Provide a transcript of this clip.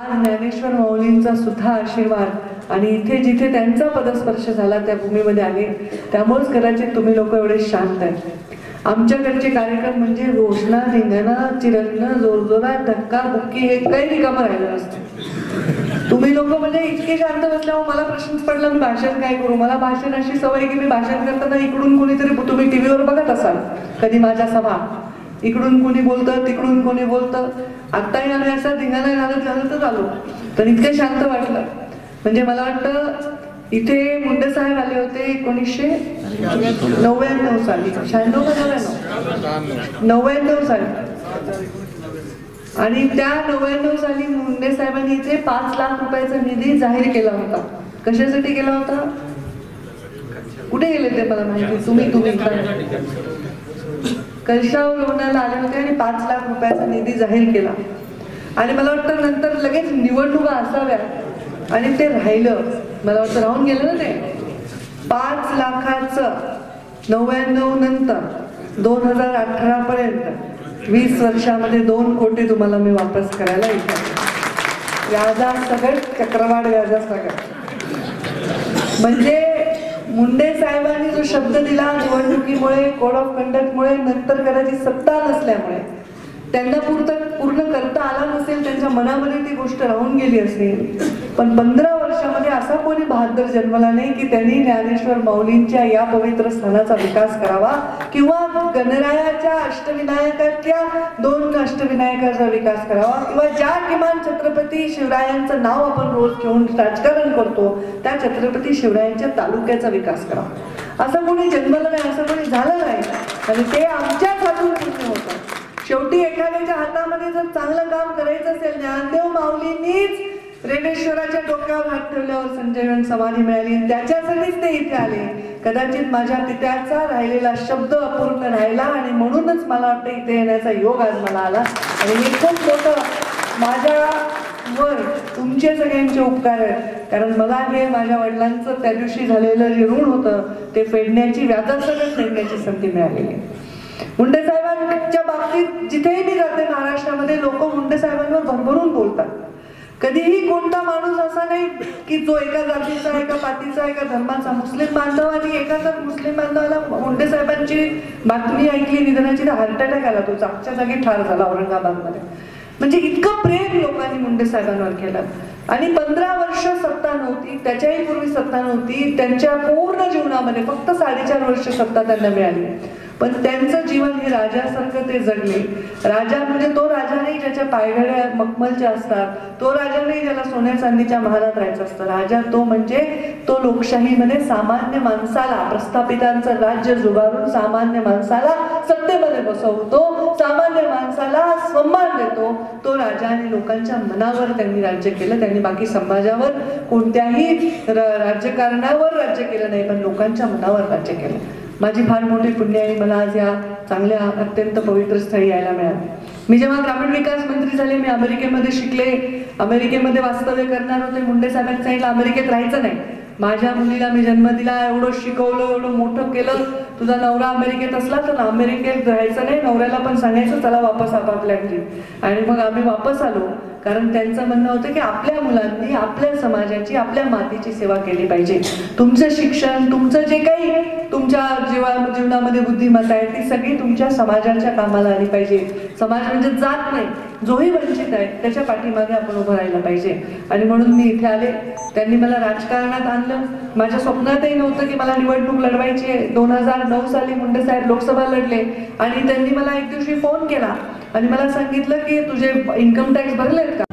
ज्ञानेश्वर माऊलींचा सुद्धा आशीर्वाद आणि इथे जिथे त्यांचा पदस्पर्श झाला त्या भूमीमध्ये आले, त्यामुळेच कदाचित तुम्ही लोक एवढे शांत आहेत. आमच्याकडचे कार्यक्रम म्हणजे घोषणा, धिंगाणा, चिरंतन, जोरजोरात, धक्का बुक्की हे काही रिकामं राहिलं नसतं. तुम्ही लोक म्हणजे इतके शांत बसल्यावर मला प्रश्नच पडला मी भाषण काय करू. मला भाषण अशी सवय की मी भाषण करताना इकडून कोणीतरी, तुम्ही टीव्हीवर बघत असाल कधी माझ्या सभा, इकडून कोणी बोलतं तिकडून कोणी बोलतं. आत्ताही आम्ही असं धिंगाणा घालत घालतच आलो, तर इतकं शांत वाटलं. म्हणजे मला वाटतं इथे मुंडे साहेब आले होते 1999 साली, 99 साली, आणि त्या 99 साली मुंडे साहेबांनी इथे 5 लाख रुपयाचा निधी जाहीर केला होता. कशासाठी केला होता, कुठे गेले ते मला माहिती, तुम्ही कलशावर लोणाला आले होते आणि 5 लाख रुपयाचा निधी जाहीर केला. आणि मला वाटतं नंतर लगेच निवडणुका असाव्या आणि ते राहिलं. मला वाटतं राहून गेलं ना ते 5 लाखाचं. 99 नंतर 2018 पर्यंत 20 वर्षामध्ये 2 कोटी तुम्हाला मी वापस करायला येतो. व्याजासकट, चक्रवाढ व्याजासकट. म्हणजे मुंडे साहेबांनी जो शब्द दिला निवडणुकीमुळे, कोड ऑफ कंडक्टमुळे, नंतर कदाचित सत्ता नसल्यामुळे त्यांना पूर्ण करता आला नसेल, त्यांच्या मनामध्ये ती गोष्ट राहून गेली असेल. पण 15 वर्षामध्ये असा कोणी बहादर जन्मला नाही की त्यांनी ज्ञानेश्वर माऊलींच्या या पवित्र स्थानाचा विकास करावा किंवा गणरायाच्या अष्टविनायकाच्या 2 अष्टविनायकाचा विकास करावा किंवा ज्या किमान छत्रपती शिवरायांचं नाव आपण रोज घेऊन राजकारण करतो त्या छत्रपती शिवरायांच्या तालुक्याचा विकास करावा. असं कोणी जन्मलं नाही, असं कोणी झालं नाही, आणि ते आमच्याच हातून पूर्ण होतं. शेवटी एखाद्याच्या हातामध्ये जर चांगलं काम करायचं असेल, ज्ञानदेव माऊलींनीच रेणेश्वराच्या डोक्यावर हात ठेवल्यावर संजयवन समाधी मिळाली, त्याच्यासाठीच ते इथे आले. कदाचित माझ्या पित्याचा राहिलेला शब्द अपूर्ण राहिला आणि म्हणूनच मला वाटतं इथे येण्याचा योग आज मला आला. आणि हे खूप मोठं माझ्यावर तुमचे सगळ्यांचे उपकार आहेत, कारण मला हे माझ्या वडिलांचं त्या दिवशी झालेलं जे ऋण होतं ते फेडण्याची, व्याजासकट फेडण्याची संधी मिळालेली. मुंडे साहेबांच्या बाबतीत जिथेही मी जाते महाराष्ट्रामध्ये लोक मुंडे साहेबांवर भरभरून बोलतात. कधीही कोणता माणूस असा नाही की जो एका जातीचा, एका पातीचा, एका धर्माचा, मुस्लिम बांधव आणि एका मुस्लिम बांधवाला मुंडे साहेबांची बातमी ऐकली निधनाची तर हार्ट अटॅक आला, तो जागच्या जागी ठार झाला औरंगाबादमध्ये. म्हणजे इतकं प्रेम लोकांनी मुंडे साहेबांवर केलं. आणि 15 वर्ष सत्ता नव्हती, त्याच्याही पूर्वी सत्ता नव्हती. त्यांच्या पूर्ण जीवनामध्ये फक्त 4.5 वर्ष सत्ता त्यांना मिळाली, पण त्यांचं जीवन हे राजासारखं ते जगले. राजा म्हणजे तो राजा नाही ज्याच्या पायघड्या मखमलच्या असतात, तो राजा नाही ज्याला सोन्या चांदीच्या महालात राहायचं असतं. राजा तो म्हणजे तो लोकशाहीमध्ये सामान्य माणसाला, प्रस्थापितांचं राज्य जुगारून सामान्य माणसाला सत्तेमध्ये बसवतो, सामान्य माणसाला सन्मान देतो, तो राजा. आणि लोकांच्या मनावर त्यांनी राज्य केलं. त्यांनी बाकी समाजावर कोणत्याही राजकारणावर राज्य केलं नाही, पण लोकांच्या मनावर राज्य केलं. माझी फार मोठी पुण्य आहे, मला आज या चांगल्या अत्यंत पवित्र स्थळी यायला मिळालं. मी जेव्हा ग्रामीण विकास मंत्री झाले, मी अमेरिकेमध्ये शिकले, अमेरिकेमध्ये वास्तव्य करणार होते. मुंडे साहेबांनी सांगितलं अमेरिकेत राहायचं नाही. माझ्या मुलीला मी जन्म दिला, एवढं शिकवलं, एवढं मोठं केलं, तुझा नवरा अमेरिकेत असला तर अमेरिकेत राहायचं नाही, नवऱ्याला पण सांगायचं चला वापस आपापल्या घरी. आणि मग आम्ही वापस आलो, कारण त्यांचं म्हणणं होतं की आपल्या मुलांनी आपल्या समाजाची, आपल्या मातीची सेवा केली पाहिजे. तुमचं शिक्षण, तुमचं जे काही तुमच्या जीवनामध्ये बुद्धिमत्ता आहे ती सगळी तुमच्या समाजाच्या कामाला आली पाहिजे. समाज म्हणजे जात नाही, जोही वंचित आहे त्याच्या पाठीमागे आपण उभं राहायला पाहिजे. आणि म्हणून मी इथे आले. त्यांनी मला राजकारणात आणलं. माझ्या स्वप्नातही नव्हतं की मला निवडणूक लढवायची आहे. 2009 साली मुंडे साहेब लोकसभा लढले आणि त्यांनी मला एक दिवशी फोन केला आणि मला सांगितलं की तुझे इन्कम टॅक्स भरलेत का.